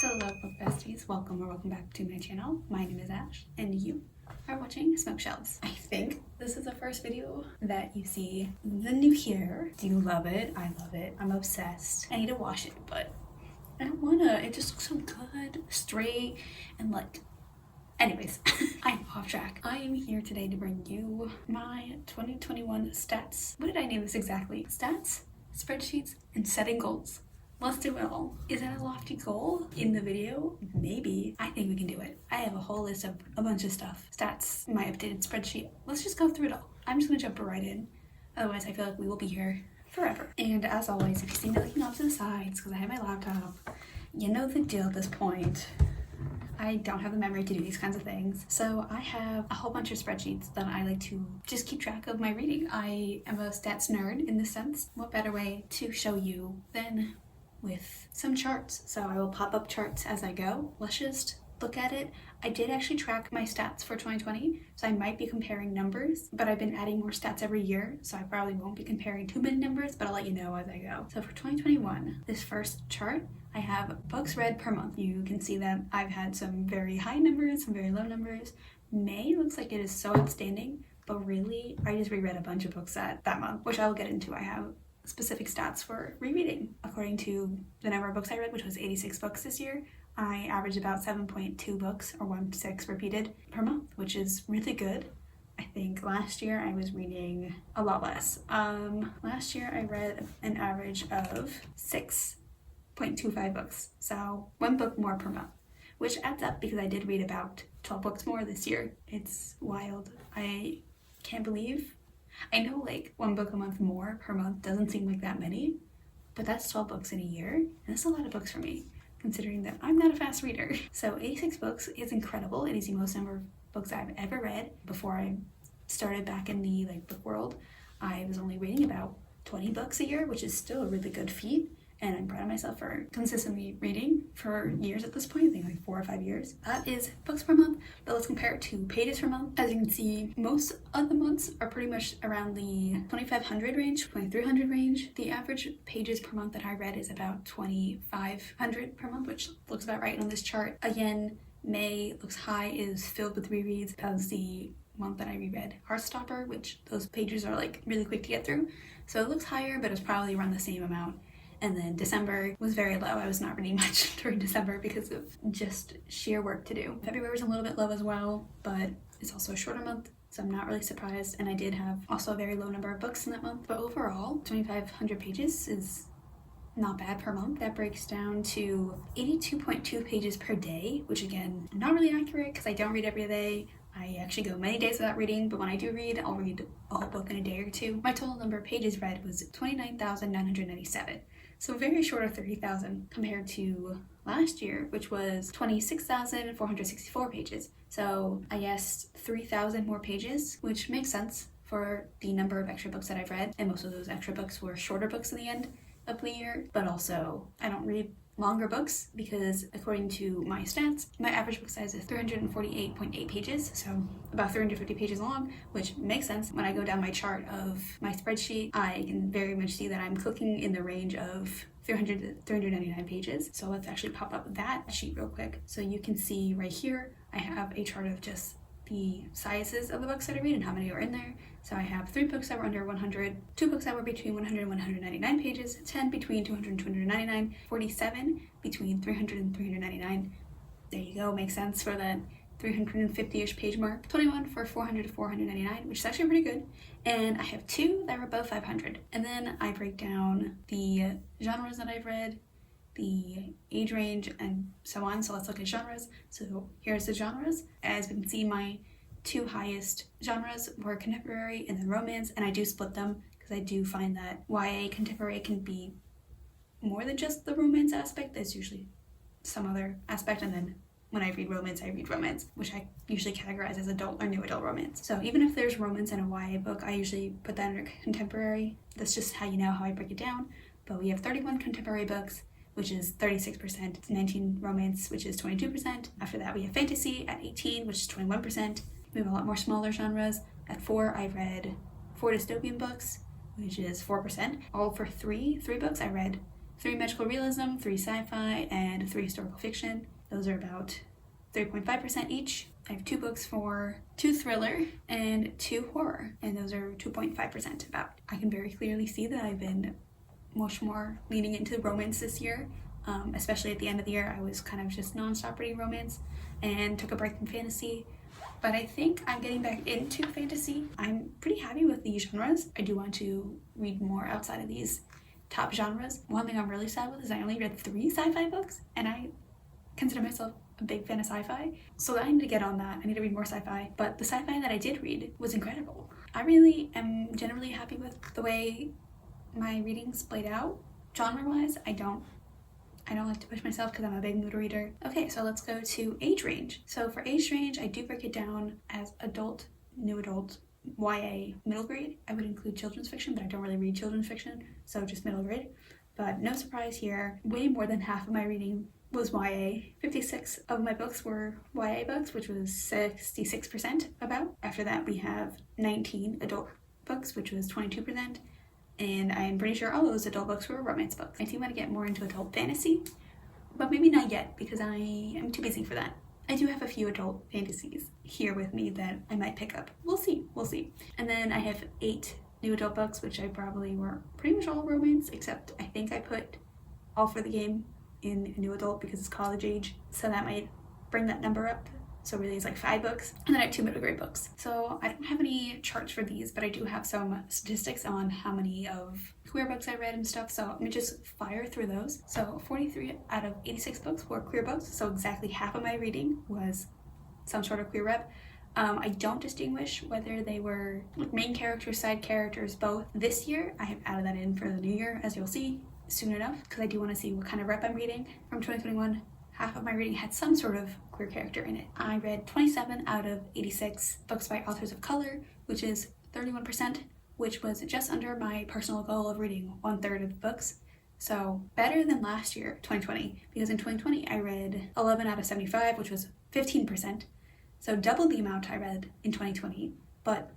Hello book besties, welcome or welcome back to my channel. My name is Ash and you are watching Smoke Shelves. I think this is the first video that you see the new here. Do you love it? I love it. I'm obsessed. I need to wash it, but I don't wanna. It just looks so good, straight, and like, anyways, I'm off track. I am here today to bring you my 2021 stats. What did I name this exactly? Stats, spreadsheets, and setting goals. Let's do it all. Is that a lofty goal in the video? Maybe. I think we can do it. I have a whole list of a bunch of stuff. Stats, my updated spreadsheet. Let's just go through it all. I'm just gonna jump right in. Otherwise, I feel like we will be here forever. And as always, if you see me looking off to the sides because I have my laptop, you know the deal at this point. I don't have the memory to do these kinds of things. So I have a whole bunch of spreadsheets that I like to just keep track of my reading. I am a stats nerd in this sense. What better way to show you than with some charts? So I will pop up charts as I go. Let's just look at it. I did actually track my stats for 2020, so I might be comparing numbers, but I've been adding more stats every year, so I probably won't be comparing too many numbers, but I'll let you know as I go. So for 2021, this first chart, I have books read per month. You can see that I've had some very high numbers, some very low numbers. May looks like it is so outstanding, but really, I just reread a bunch of books that month, which I will get into. I have specific stats for rereading. According to the number of books I read, which was 86 books this year, I averaged about 7.2 books, or 1.6 repeated per month, which is really good. I think last year I was reading a lot less. Last year I read an average of 6.25 books, so one book more per month, which adds up because I did read about 12 books more this year. It's wild. I can't believe. I know like one book a month more per month doesn't seem like that many, but that's 12 books in a year, and that's a lot of books for me, considering that I'm not a fast reader. So 86 books is incredible. It is the most number of books I've ever read. Before I started back in the book world, I was only reading about 20 books a year, which is still a really good feat. And I'm proud of myself for consistently reading for years at this point, I think like 4 or 5 years. That is books per month, but let's compare it to pages per month. As you can see, most of the months are pretty much around the 2,500 range, 2,300 range. The average pages per month that I read is about 2,500 per month, which looks about right on this chart. Again, May looks high, is filled with rereads. That was the month that I reread Heartstopper, which those pages are like really quick to get through. So it looks higher, but it's probably around the same amount. And then December was very low. I was not reading much during December because of just sheer work to do. February was a little bit low as well, but it's also a shorter month, so I'm not really surprised. And I did have also a very low number of books in that month. But overall, 2,500 pages is not bad per month. That breaks down to 82.2 pages per day, which again, not really accurate because I don't read every day. I actually go many days without reading, but when I do read, I'll read a whole book in a day or two. My total number of pages read was 29,997. So very short of 30,000 compared to last year, which was 26,464 pages. So I guess 3,000 more pages, which makes sense for the number of extra books that I've read. And most of those extra books were shorter books in the end of the year. But also, I don't read longer books because according to my stats, my average book size is 348.8 pages, so about 350 pages long, which makes sense. When I go down my chart of my spreadsheet, I can very much see that I'm clicking in the range of 300 to 399 pages. So let's actually pop up that sheet real quick. So you can see right here, I have a chart of just the sizes of the books that I read and how many are in there. So I have 3 books that were under 100, 2 books that were between 100 and 199 pages, 10 between 200 and 299, 47 between 300 and 399. There you go, makes sense for that 350-ish page mark. 21 for 400 to 499, which is actually pretty good. And I have 2 that were above 500. And then I break down the genres that I've read, the age range, and so on. So let's look at genres. So here's the genres. As we can see, my 2 highest genres were contemporary and then romance, and I do split them because I do find that YA contemporary can be more than just the romance aspect. There's usually some other aspect, and then when I read romance, which I usually categorize as adult or new adult romance. So even if there's romance in a YA book, I usually put that under contemporary. That's just how you know how I break it down. But we have 31 contemporary books, which is 36%, 19 romance, which is 22%. After that, we have fantasy at 18, which is 21%. We have a lot more smaller genres. At 4, I read 4 dystopian books, which is 4%. All for three books, I read 3 magical realism, 3 sci-fi, and 3 historical fiction. Those are about 3.5% each. I have 2 books for 2 thriller and 2 horror, and those are 2.5% about. I can very clearly see that I've been much more leaning into romance this year, especially at the end of the year. I was kind of just non-stop reading romance and took a break from fantasy, but I think I'm getting back into fantasy. I'm pretty happy with these genres. I do want to read more outside of these top genres. One thing I'm really sad with is I only read 3 sci-fi books, and I consider myself a big fan of sci-fi, so I need to get on that. I need to read more sci-fi, but the sci-fi that I did read was incredible. I really am generally happy with the way my readings played out. Genre-wise, I don't like to push myself because I'm a big mood reader. Okay, so let's go to age range. So for age range, I do break it down as adult, new adult, YA, middle grade. I would include children's fiction, but I don't really read children's fiction, so just middle grade. But no surprise here, way more than half of my reading was YA. 56 of my books were YA books, which was 66% about. After that, we have 19 adult books, which was 22%. And I'm pretty sure all those adult books were romance books. I do want to get more into adult fantasy, but maybe not yet because I am too busy for that. I do have a few adult fantasies here with me that I might pick up. We'll see. And then I have 8 new adult books, which I probably were pretty much all romance, except I think I put All for the Game in new adult because it's college age, so that might bring that number up. So really it's like 5 books, and then I have 2 middle grade books. So I don't have any charts for these, but I do have some statistics on how many of queer books I read and stuff, so let me just fire through those. So 43 out of 86 books were queer books, so exactly half of my reading was some sort of queer rep. I don't distinguish whether they were like main characters, side characters, both. This year, I have added that in for the new year, as you'll see soon enough, because I do want to see what kind of rep I'm reading. From 2021, half of my reading had some sort of queer character in it. I read 27 out of 86 books by authors of color, which is 31%, which was just under my personal goal of reading 1/3 of the books. So better than last year, 2020, because in 2020 I read 11 out of 75, which was 15%. So double the amount I read in 2020, but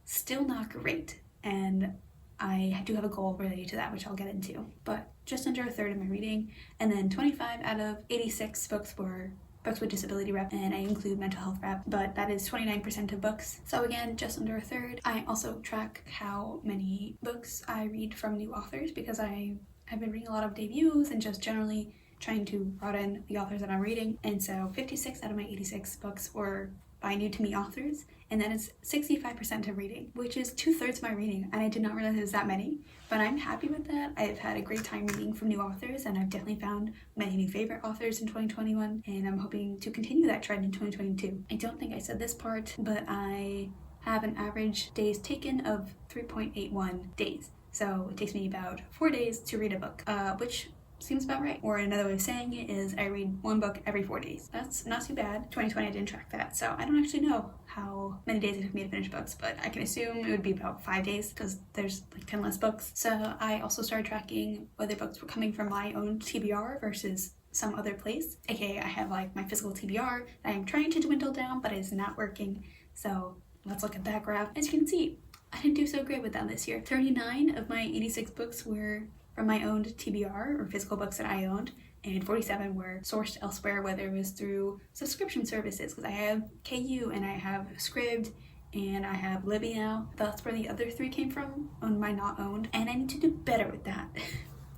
still not great. And I do have a goal related to that, which I'll get into, but just under 1/3 of my reading. And then 25 out of 86 books were books with disability rep, and I include mental health rep, but that is 29% of books. So again, just under 1/3. I also track how many books I read from new authors because I've been reading a lot of debuts and just generally trying to broaden the authors that I'm reading. And so 56 out of my 86 books were by new to me authors, and that is 65% of reading, which is 2/3 of my reading, and I did not realize it was that many, but I'm happy with that. I've had a great time reading from new authors, and I've definitely found many new favorite authors in 2021, and I'm hoping to continue that trend in 2022. I don't think I said this part, but I have an average days taken of 3.81 days. So it takes me about 4 days to read a book, which seems about right. Or another way of saying it is I read 1 book every 4 days. That's not too bad. 2020 I didn't track that, so I don't actually know how many days it took me to finish books, but I can assume it would be about 5 days because there's like 10 less books. So I also started tracking whether books were coming from my own TBR versus some other place. AKA I have like my physical TBR that I'm trying to dwindle down, but it's not working. So let's look at that graph. As you can see, I didn't do so great with that this year. 39 of my 86 books were from my owned TBR, or physical books that I owned, and 47 were sourced elsewhere, whether it was through subscription services, because I have KU and I have Scribd and I have Libby now. That's where the other 3 came from, on my not owned, and I need to do better with that.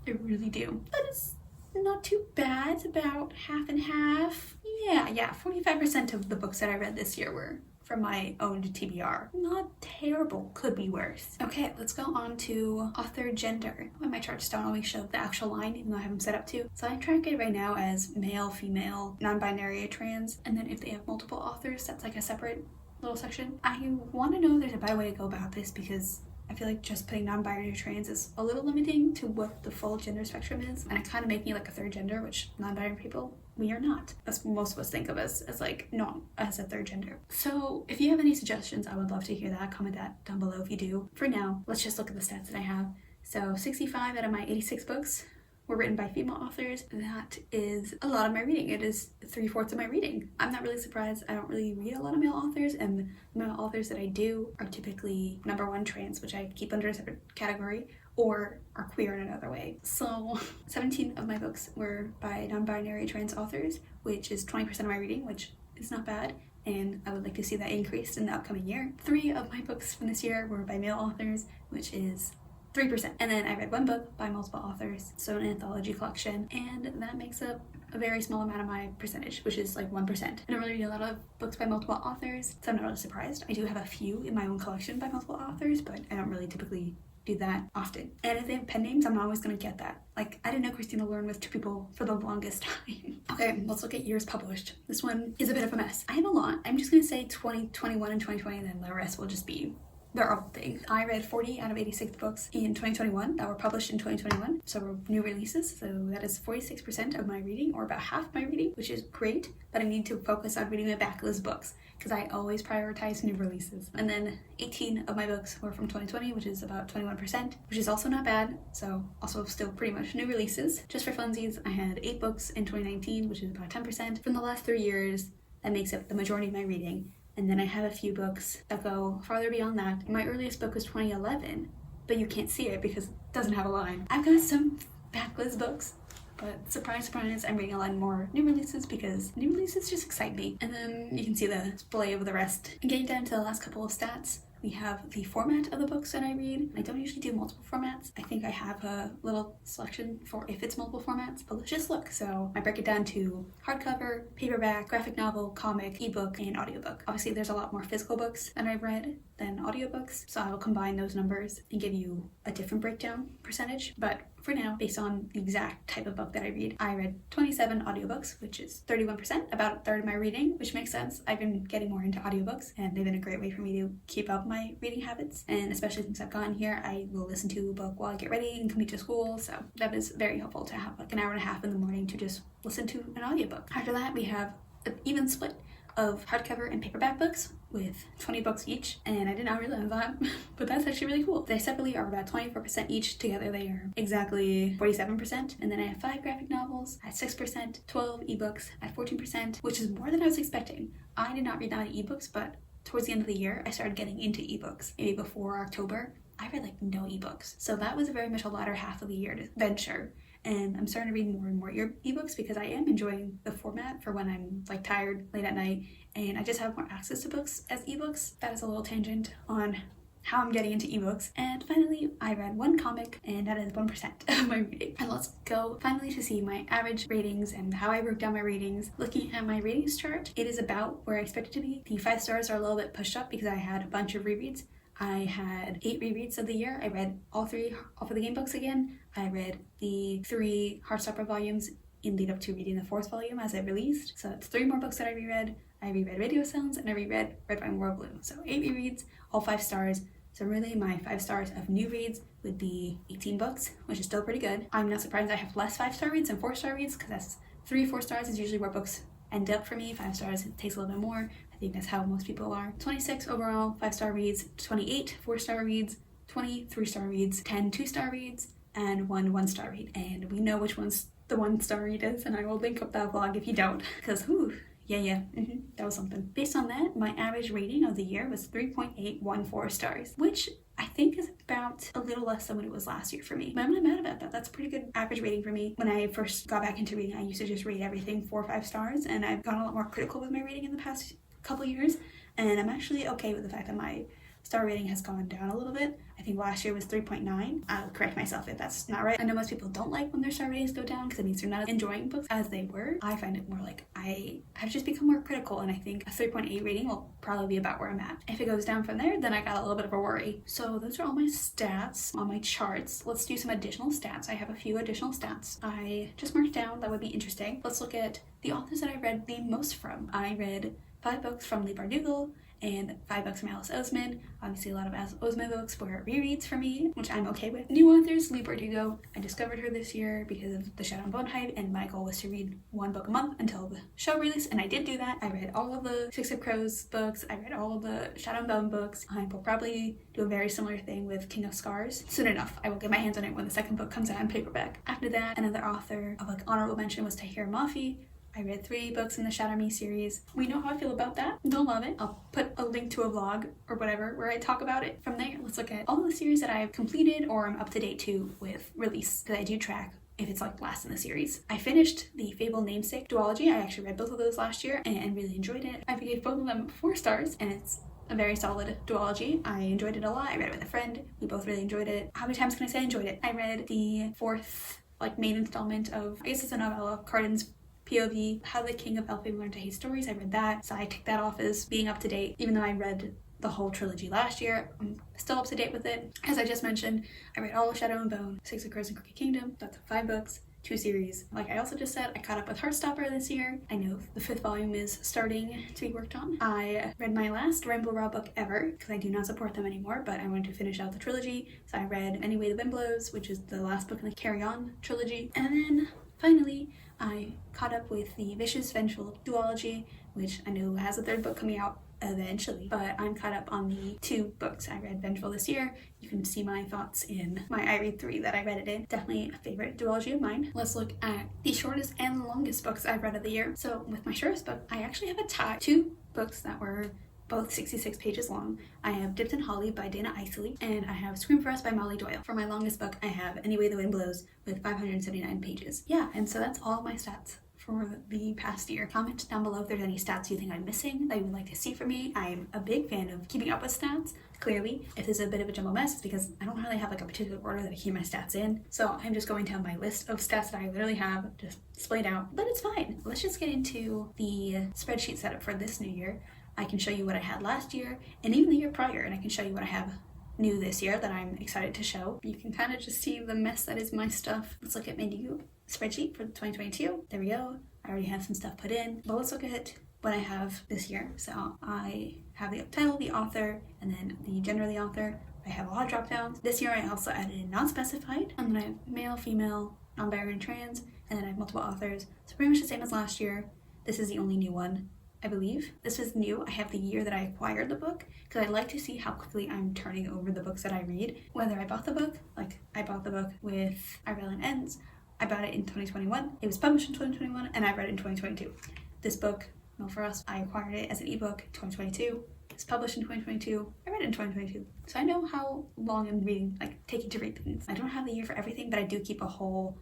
I really do. But it's not too bad. It's about half and half. Yeah, 45% of the books that I read this year were from my owned TBR. Not terrible, could be worse. Okay, let's go on to author gender. My charts don't always show the actual line, even though I have them set up to. So I track it right now as male, female, non-binary, trans, and then if they have multiple authors, that's like a separate little section. I want to know if there's a better way to go about this because I feel like just putting non-binary trans is a little limiting to what the full gender spectrum is, and it kind of makes me like a third gender, which non-binary people, we are not. That's what most of us think of us as like not as a third gender. So if you have any suggestions, I would love to hear that. Comment that down below if you do. For now, let's just look at the stats that I have. So 65 out of my 86 books were written by female authors. That is a lot of my reading. It is 3/4 of my reading. I'm not really surprised. I don't really read a lot of male authors, and the male authors that I do are typically number 1 trans, which I keep under a separate category, or are queer in another way. So 17 of my books were by non-binary trans authors, which is 20% of my reading, which is not bad, and I would like to see that increased in the upcoming year. 3 of my books from this year were by male authors, which is 3%. And then I read 1 book by multiple authors, so an anthology collection, and that makes up a very small amount of my percentage, which is like 1%. I don't really read a lot of books by multiple authors, so I'm not really surprised. I do have a few in my own collection by multiple authors, but I don't really typically do that often. And if they have pen names, I'm not always going to get that. Like, I didn't know Christina Lauren was 2 people for the longest time. Okay, let's look at years published. This one is a bit of a mess. I have a lot. I'm just going to say 2021 and 2020, and then the rest will just be their own thing. I read 40 out of 86 books in 2021 that were published in 2021, so new releases. So that is 46% of my reading, or about half my reading, which is great, but I need to focus on reading the backlist books because I always prioritize new releases. And then 18 of my books were from 2020, which is about 21%, which is also not bad. So also still pretty much new releases. Just for funsies, I had 8 books in 2019, which is about 10%. From the last 3 years, that makes up the majority of my reading. And then I have a few books that go farther beyond that. My earliest book was 2011, but you can't see it because it doesn't have a line. I've got some backlist books, but surprise, surprise, I'm reading a lot more new releases because new releases just excite me. And then you can see the display of the rest. And getting down to the last couple of stats, we have the format of the books that I read. I don't usually do multiple formats. I think I have a little selection for if it's multiple formats, but let's just look. So I break it down to hardcover, paperback, graphic novel, comic, ebook, and audiobook. Obviously, there's a lot more physical books that I've read than audiobooks, so I will combine those numbers and give you a different breakdown percentage. But for now, based on the exact type of book that I read 27 audiobooks, which is 31%, about a third of my reading, which makes sense. I've been getting more into audiobooks, and they've been a great way for me to keep up my reading habits. And especially since I've gotten here, I will listen to a book while I get ready and commute to school, so that is very helpful to have like an hour and a half in the morning to just listen to an audiobook. After that, we have an even split of hardcover and paperback books with 20 books each, and I did not realize that, but that's actually really cool. They separately are about 24% each. Together they are exactly 47%. And then I have 5 graphic novels at 6%, 12 ebooks at 14%, which is more than I was expecting. I did not read that many ebooks, but towards the end of the year I started getting into ebooks. Maybe before October I read like no ebooks, so that was very much a latter half of the year to venture. And I'm starting to read more and more ebooks because I am enjoying the format for when I'm like tired late at night and I just have more access to books as ebooks. That is a little tangent on how I'm getting into ebooks. And finally, I read 1 comic, and that is 1% of my reading. And let's go finally to see my average ratings and how I broke down my ratings. Looking at my ratings chart, it is about where I expect it to be. The 5 stars are a little bit pushed up because I had a bunch of rereads. I had 8 rereads of the year. I read all 3 Off of the Game books again. I read the 3 Heartstopper volumes in lead up to reading the 4th volume as it released. So it's 3 more books that I reread. I reread Radio Sounds and I reread Red, White, and Royal Blue. So 8 rereads, all 5 stars. So really my 5 stars of new reads would be 18 books, which is still pretty good. I'm not surprised I have less 5-star reads than 4-star reads because that's 3-4 stars is usually where books end up for me. 5 stars, it takes a little bit more. I think that's how most people are. 26 overall 5-star reads, 28 4-star reads, 20 3-star reads, 10 2-star reads, and 1 1-star read. And we know which one's the 1-star read is, and I will link up that vlog if you don't, because that was something. Based on that, my average rating of the year was 3.814 stars, which I think is about a little less than what it was last year for me. But I'm not mad about that. That's a pretty good average rating for me. When I first got back into reading, I used to just rate everything 4 or 5 stars, and I've gotten a lot more critical with my rating in the past couple years, and I'm actually okay with the fact that my star rating has gone down a little bit. I think last year was 3.9. I'll correct myself if that's not right. I know most people don't like when their star ratings go down because it means they're not enjoying books as they were. I find it more like I have just become more critical, and I think a 3.8 rating will probably be about where I'm at. If it goes down from there, then I got a little bit of a worry. So those are all my stats on my charts. Let's do some additional stats. I have a few additional stats I just marked down that would be interesting. Let's look at the authors that I read the most from. I read 5 books from Leigh Bardugo and 5 books from Alice Oseman. Obviously a lot of Alice Oseman books were rereads for me, which I'm okay with. New authors, Leigh Bardugo. I discovered her this year because of the Shadow and Bone hype, and my goal was to read 1 book a month until the show release, and I did do that. I read all of the Six of Crows books. I read all of the Shadow and Bone books. I will probably do a very similar thing with King of Scars soon enough. I will get my hands on it when the 2nd book comes out in paperback. After that, another author of like honorable mention was Tahereh Mafi. I read 3 books in the Shatter Me series. We know how I feel about that. Don't love it. I'll put a link to a vlog or whatever where I talk about it. From there, let's look at all of the series that I've completed or I'm up to date to with release, because I do track if it's like last in the series. I finished the Fable Namesake duology. I actually read both of those last year and really enjoyed it. I gave both of them 4 stars, and it's a very solid duology. I enjoyed it a lot. I read it with a friend. We both really enjoyed it. How many times can I say I enjoyed it? I read the 4th main installment of, I guess it's a novella, Cardin's POV, How the King of Elfame Learned to Hate Stories. I read that, so I tick that off as being up to date. Even though I read the whole trilogy last year, I'm still up to date with it. As I just mentioned, I read all of Shadow and Bone, 6 of Crows and Crooked Kingdom. That's 5 books, 2 series. Like I also just said, I caught up with Heartstopper this year. I know the 5th volume is starting to be worked on. I read my last Ramble Raw book ever, because I do not support them anymore, but I wanted to finish out the trilogy. So I read Any Way the Wind Blows, which is the last book in the Carry On trilogy. And then finally, I caught up with the Vicious Vengeful duology, which I know has a 3rd book coming out eventually, but I'm caught up on the 2 books I read Vengeful this year. You can see my thoughts in my I Read 3 that I read it in. Definitely a favorite duology of mine. Let's look at the shortest and longest books I've read of the year. So with my shortest book, I actually have a tie. 2 books that were both 66 pages long. I have Dipped in Holly by Dana Isley, and I have Scream for Us by Molly Doyle. For my longest book, I have Any Way the Wind Blows with 579 pages. Yeah, and so that's all my stats for the past year. Comment down below if there's any stats you think I'm missing that you would like to see from me. I'm a big fan of keeping up with stats. Clearly, if there's a bit of a jumble mess, it's because I don't really have like a particular order that I keep my stats in. So I'm just going down my list of stats that I literally have just splayed out, but it's fine. Let's just get into the spreadsheet setup for this new year. I can show you what I had last year and even the year prior, and I can show you what I have new this year that I'm excited to show. You can kind of just see the mess that is my stuff. Let's look at my new spreadsheet for 2022. There we go. I already have some stuff put in, but let's look at what I have this year. So I have the title, the author, and then the gender of the author. I have a lot of drop downs. This year I also added in non-specified, and then I have male, female, non-binary, and trans, and then I have multiple authors. So pretty much the same as last year. This is the only new one, I believe. This is new. I have the year that I acquired the book, because I like to see how quickly I'm turning over the books that I read. Whether I bought the book, like I bought the book with Our Violin Ends. I bought it in 2021. It was published in 2021, and I read it in 2022. This book, Milk for Us, I acquired it as an ebook in 2022. It's published in 2022. I read it in 2022. So I know how long I'm reading, taking to read things. I don't have the year for everything, but I do keep a whole,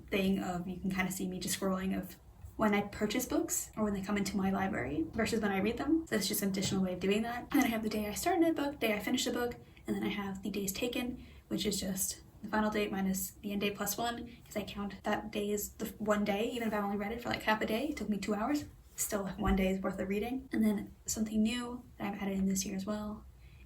thing of, you can kind of see me just scrolling of when I purchase books or when they come into my library versus when I read them. So it's just an additional way of doing that. And then I have the day I started a book, day I finished a book, and then I have the days taken, which is just the final date minus the end date plus 1, because I count that day as the 1 day, even if I only read it for half a day. It took me 2 hours. Still 1 day's worth of reading. And then something new that I've added in this year as well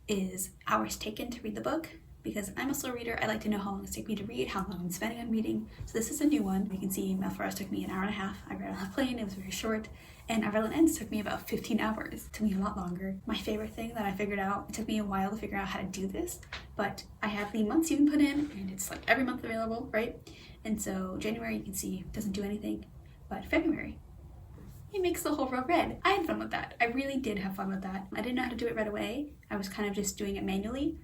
is hours taken to read the book, because I'm a slow reader. I like to know how long it's taking me to read, how long I'm spending on reading. So this is a new one. You can see Milk for Us took me an hour and a half. I read it on a plane. It was very short. And Our Violin Ends took me about 15 hours. It took me a lot longer. My favorite thing that I figured out, it took me a while to figure out how to do this, but I have the months you can put in, and it's every month available, right? And so January, you can see, doesn't do anything, but February, it makes the whole row red. I had fun with that. I really did have fun with that. I didn't know how to do it right away. I was kind of just doing it manually,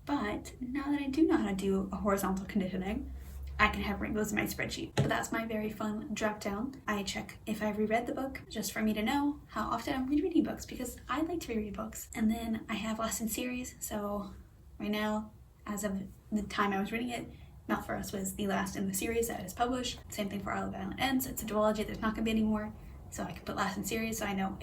but now that I do know how to do a horizontal conditioning, I can have rainbows in my spreadsheet. But that's my very fun drop down. I check if I've reread the book, just for me to know how often I'm rereading books, because I like to reread books. And then I have lesson series. So right now, as of the time I was reading it, Milk for Us was the last in the series that is published. Same thing for Our Violin Ends. It's a duology. There's not going to be any more. So I can put last in series, so I know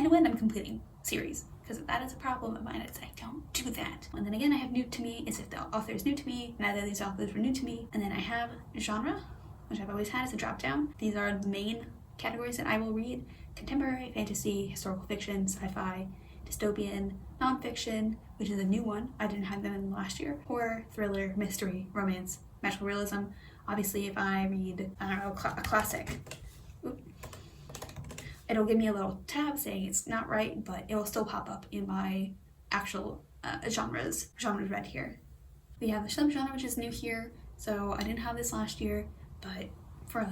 when I'm completing series. Because that is a problem of mine, it's I don't do that. And then again, I have new to me is if the author is new to me. Neither of these authors were new to me. And then I have genre, which I've always had as a drop down. These are the main categories that I will read: contemporary, fantasy, historical fiction, sci-fi, dystopian, nonfiction, which is a new one. I didn't have them in last year. Horror, thriller, mystery, romance, magical realism. Obviously, if I read, a classic, it'll give me a little tab saying it's not right, but it will still pop up in my actual genres read here. We have the subgenre, which is new here. So I didn't have this last year, but for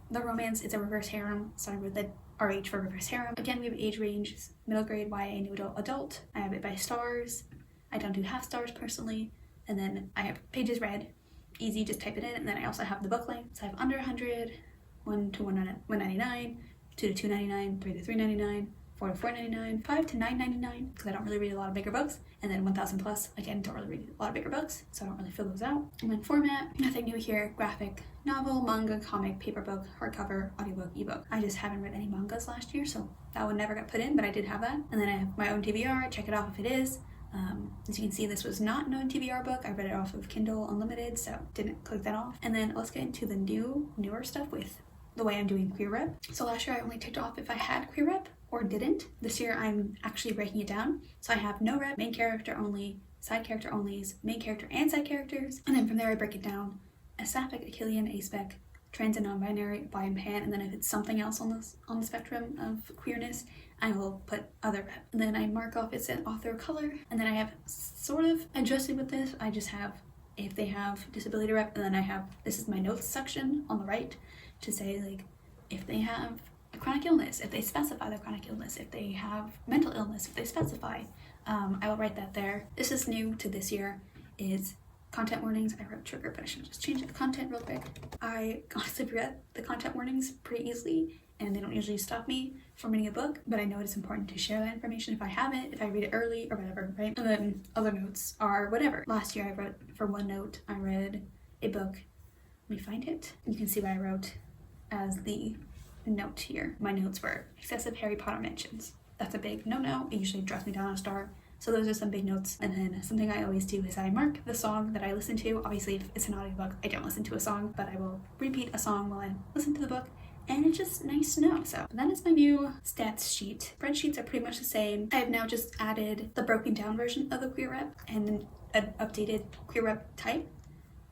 the romance, it's a reverse harem. So I read the RH for reverse harem. Again, we have age range, middle grade, YA, new adult. I have it by stars. I don't do half stars personally. And then I have pages read, easy, just type it in. And then I also have the book length. So I have under 100, 1 to 199, 2 to 2.99, 3 to 3.99, 4 to 4.99, 5 to 9.99, because I don't really read a lot of bigger books, and then 1,000 plus, again, don't really read a lot of bigger books, so I don't really fill those out. And then format, nothing new here, graphic, novel, manga, comic, paper book, hardcover, audiobook, ebook. I just haven't read any mangas last year, so that one never got put in, but I did have that. And then I have my own TBR, check it off if it is. As you can see, this was not an own TBR book. I read it off of Kindle Unlimited, so didn't click that off. And then let's get into the newer stuff with the way I'm doing queer rep. So last year I only ticked off if I had queer rep or didn't. This year I'm actually breaking it down. So I have no rep, main character only, side character onlys, main character and side characters. And then from there I break it down as sapphic, Achillean, aspec, trans and non-binary, bi and pan, and then if it's something else on the spectrum of queerness, I will put other rep. And then I mark off it's an author color, and then I have sort of adjusted with this. I just have if they have disability rep, and then I have, this is my notes section on the right to say like if they have a chronic illness, if they specify their chronic illness, if they have mental illness, if they specify, I will write that there. This is new to this year, is content warnings. I wrote trigger, but I should just change it to content real quick. I honestly forget the content warnings pretty easily, and they don't usually stop me from reading a book, but I know it's important to share that information if I have it, if I read it early or whatever, right? And then other notes are whatever. Last year I wrote, for one note, I read a book. Let me find it. You can see what I wrote as the note here. My notes were excessive Harry Potter mentions. That's a big no-no. It usually drops me down a star. So those are some big notes. And then something I always do is I mark the song that I listen to. Obviously, if it's an audiobook, I don't listen to a song, but I will repeat a song while I listen to the book. And it's just nice to know. So that is my new stats sheet. Spreadsheets are pretty much the same. I have now just added the broken down version of the queer rep and an updated queer rep type,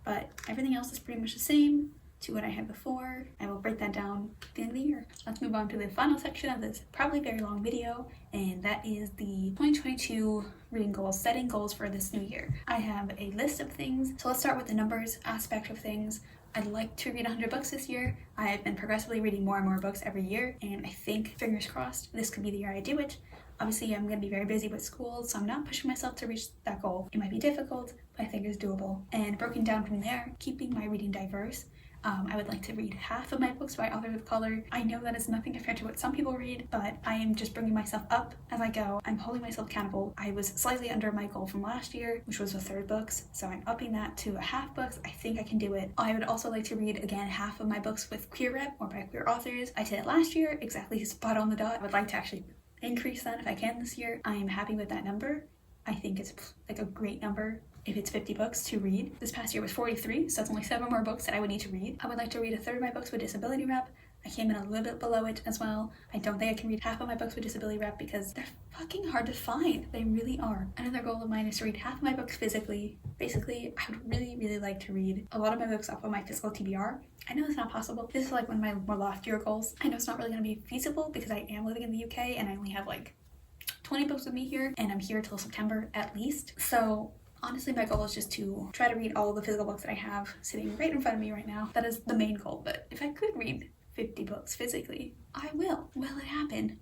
but everything else is pretty much the same to what I had before. I will break that down at the end of the year. Let's move on to the final section of this probably very long video, and that is the 2022 reading goals, setting goals for this new year. I have a list of things, so let's start with the numbers aspect of things. I'd like to read 100 books this year. I have been progressively reading more and more books every year, and I think, fingers crossed, this could be the year I do it. Obviously, I'm going to be very busy with school, so I'm not pushing myself to reach that goal. It might be difficult, but I think it's doable. And broken down from there, keeping my reading diverse. I would like to read half of my books by authors of color. I know that is nothing compared to what some people read, but I am just bringing myself up as I go. I'm holding myself accountable. I was slightly under my goal from last year, which was a third books, so I'm upping that to a half books. I think I can do it. I would also like to read, again, half of my books with queer rep or by queer authors. I did it last year, exactly spot on the dot. I would like to actually increase that if I can this year. I am happy with that number. I think it's like a great number if it's 50 books to read. This past year was 43, so it's only 7 more books that I would need to read. I would like to read a third of my books with disability rep. I came in a little bit below it as well. I don't think I can read half of my books with disability rep because they're fucking hard to find. They really are. Another goal of mine is to read half of my books physically. Basically, I would really like to read a lot of my books off of my physical TBR. I know it's not possible. This is like one of my more loftier goals. I know it's not really going to be feasible because I am living in the UK and I only have like 20 books with me here, and I'm here till September at least. So honestly, my goal is just to try to read all the physical books that I have sitting right in front of me right now. That is the main goal, but if I could read 50 books physically, I will. Will it happen?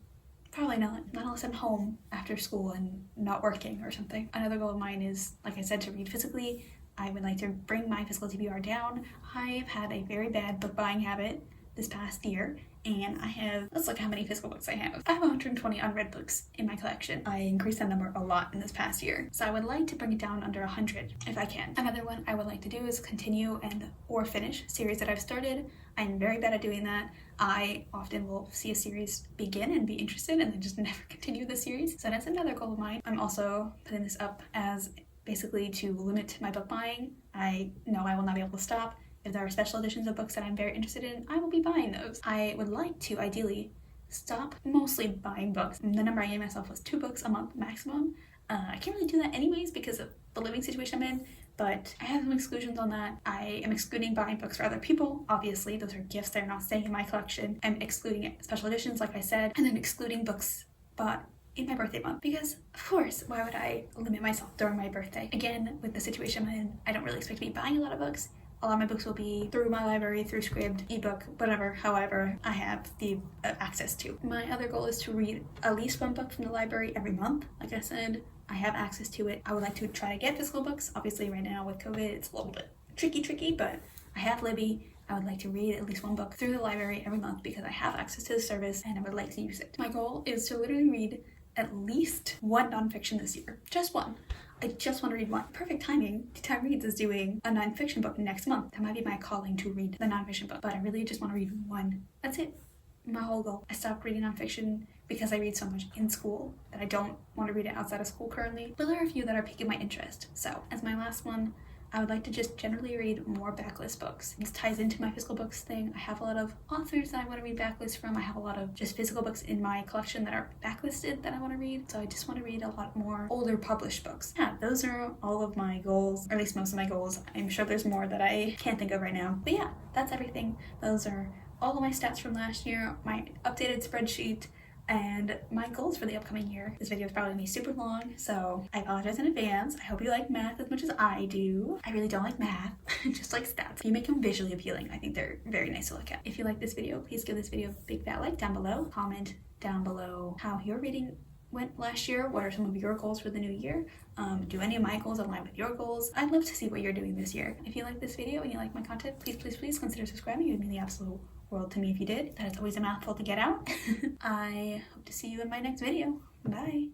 Probably not unless I'm home after school and not working or something. Another goal of mine is, like I said, to read physically. I would like to bring my physical TBR down. I've had a very bad book buying habit this past year, and I have, let's look how many physical books I have. I have 120 unread books in my collection. I increased that number a lot in this past year. So I would like to bring it down under 100 if I can. Another one I would like to do is continue or finish series that I've started. I'm very bad at doing that. I often will see a series begin and be interested and then just never continue the series. So that's another goal of mine. I'm also putting this up as basically to limit my book buying. I know I will not be able to stop. If there are special editions of books that I'm very interested in, I will be buying those. I would like to ideally stop mostly buying books. The number I gave myself was 2 books a month maximum. I can't really do that anyways because of the living situation I'm in, but I have some exclusions on that. I am excluding buying books for other people. Obviously, those are gifts. They're not staying in my collection. I'm excluding special editions, like I said, and then excluding books bought in my birthday month because, of course, why would I limit myself during my birthday? Again, with the situation I'm in, I don't really expect to be buying a lot of books. A lot of my books will be through my library, through Scribd, ebook, whatever, however I have the access to. My other goal is to read at least 1 book from the library every month. Like I said, I have access to it. I would like to try to get physical books. Obviously, right now with COVID, it's a little bit tricky, but I have Libby. I would like to read at least one book through the library every month because I have access to the service and I would like to use it. My goal is to literally read at least one nonfiction this year. Just one. I just want to read one. Perfect timing. Time Reads is doing a nonfiction book next month. That might be my calling to read the nonfiction book, but I really just want to read one. That's it. My whole goal. I stopped reading nonfiction because I read so much in school that I don't want to read it outside of school currently. But there are a few that are piquing my interest. So as my last one, I would like to just generally read more backlist books. This ties into my physical books thing. I have a lot of authors that I want to read backlists from. I have a lot of just physical books in my collection that are backlisted that I want to read. So I just want to read a lot more older published books. Yeah, those are all of my goals, or at least most of my goals. I'm sure there's more that I can't think of right now. But yeah, that's everything. Those are all of my stats from last year, my updated spreadsheet, and my goals for the upcoming year. This video is probably gonna be super long, so I apologize in advance. I hope you like math as much as I do. I really don't like math, just like stats. If you make them visually appealing, I think they're very nice to look at. If you like this video, please give this video a big fat like down below. Comment down below how your reading went last year. What are some of your goals for the new year? Do any of my goals align with your goals? I'd love to see what you're doing this year. If you like this video and you like my content, please consider subscribing. It would mean the absolute world to me if you did. That is always a mouthful to get out. I hope to see you in my next video. Bye.